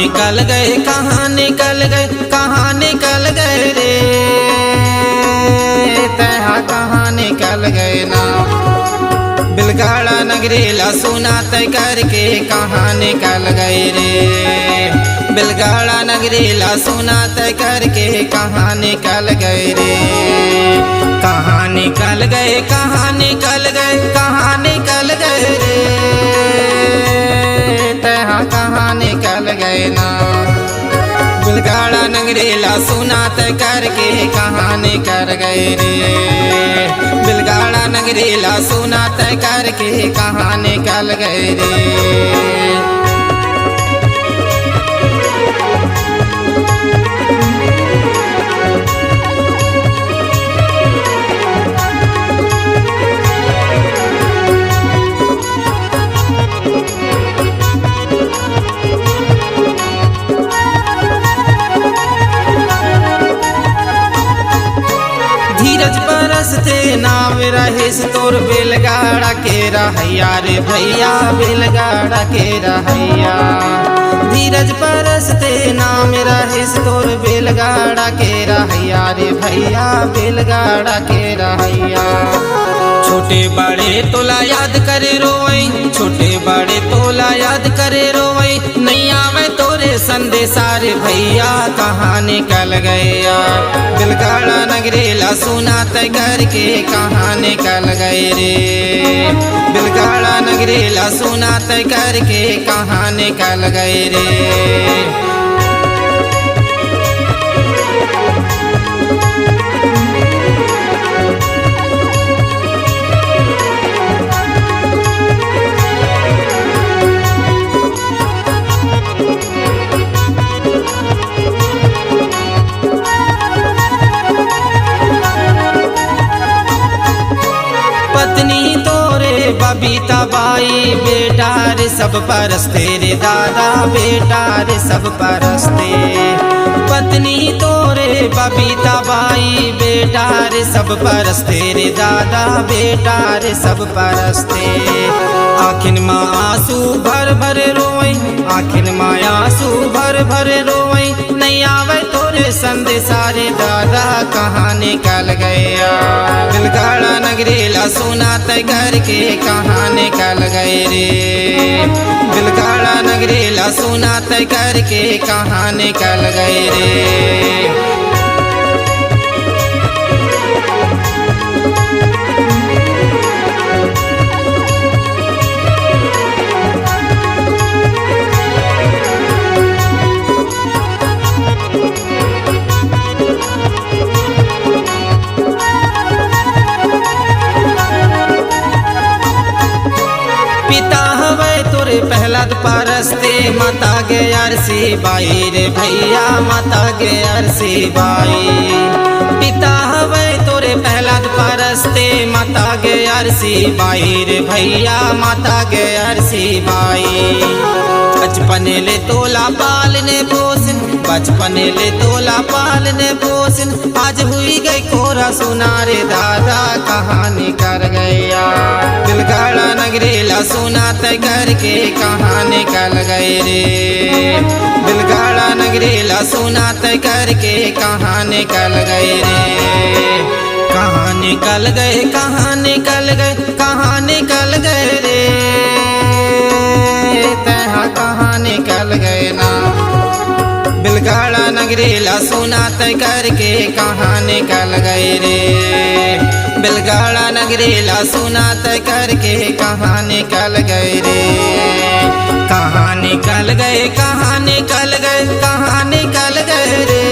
निकल गए, कहाँ निकल गए, कहाँ निकल गए रे, तहा कहाँ निकल गए ना। बिलगाड़ा नगरी ला सुना तय करके कहाँ निकल गए रे, बिलगाड़ा नगरी ला सुना तय करके कहाँ निकल गए रे। कहाँ निकल गए, कहाँ निकल गए, कहाँ निकल गए रे, तहा कहाँ निकल गए ना। बिलगाड़ा नगरी ला सुना तय करके कहाँ निकल गए रे, बिलगाड़ा नगरी ला सुना तय करके कहाँ निकल गए रे। धीरज बरसते नाव रहिस तोर बेलगाड़ा के रहैया रे भैया, बेलगाड़ा के रहैया। धीरज बरसते नाम रहिस तोर बेलगाड़ा के रहैया रे भैया, बेलगाड़ा के रहैया। छोटे बड़े तोला याद करे रोई, छोटे बड़े तोला याद करे रोई, नहीं आवे तोरे संदेशा रे भैया, कहाँ निकल गया। बिलगाड़ा नगरी ला सुना तय करके कहाँ निकल गए रे, बिलगाड़ा नगरी ला सुना तय करके कहाँ निकल गए रे। पत्नी तोरे बबीता बाई, बेटा रे सब परस्ते रे दादा, बेटा रे सब परस्ते। पत्नी तोरे बबीता बाई, बेटा रे सब परस्ते रे दादा, बेटा रे सब परस्ते। आखिन माँ आंसू भर भर रोई, आखिन माँ आंसू भर भर रोई, नहीं आवे तोरे संदेशा रे दादा, कहाँ निकल गया। बिलगाड़ा नगरी ला सुना तय करके कहाँ निकल गए रे, बिलगाड़ा नगरी ला सुना तय करके कहाँ निकल गए रे। पहलाद परस्ते माता गे अरसी बाई रे भैया, माता गे अरसी बाई। पिता हवे तोरे पहलाद परस्ते माता गे अरसी बाई रे भैया, माता गे अरसी बाई। बचपन ले तोला पालने पोसन, बचपन ले तोला पालने पोसन, आज हुई गई कोरा सुना रे दादा, कहाँ निकल गया। बिलगाड़ा नगरी ला सुना तय करके कहाँ निकल गए रे, बिलगाड़ा नगरी ला सुना तय करके कहाँ निकल गए रे। कहाँ निकल गए, कहाँ निकल गए, कहाँ निकल गए रे, तहा कहाँ निकल गए ना। बिलगाड़ा नगरी ला सुना तय करके कहाँ निकल गए रे, बिलगाड़ा नगरी ला सुना तय करके कहाँ निकल गए रे। कहाँ निकल गए, कहाँ निकल गए, कहाँ निकल गए रे,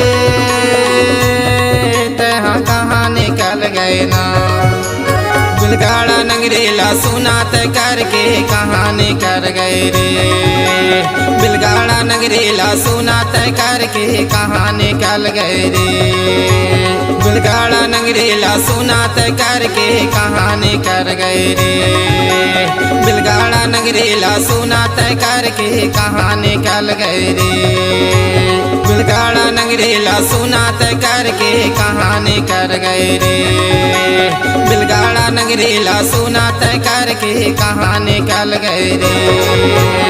तहा कहाँ निकल गए ना। बिलगाड़ा नगरी ला सुना तय करके कहाँ निकल गए रे, बिलगाड़ा नगरी ला सुना तय करके कहाँ निकल गए रे। बिलगाड़ा नगरी ला सुना तय करके कहाँ निकल गए रे, बिलगाड़ा नगरी ला सुना तय करके कहाँ निकल गए रे। बिलगाड़ा नगरी ला सुना तय करके कहाँ निकल गए रे, बिलगाड़ा नगरी ला सुना तय करके कहाँ निकल गए रे।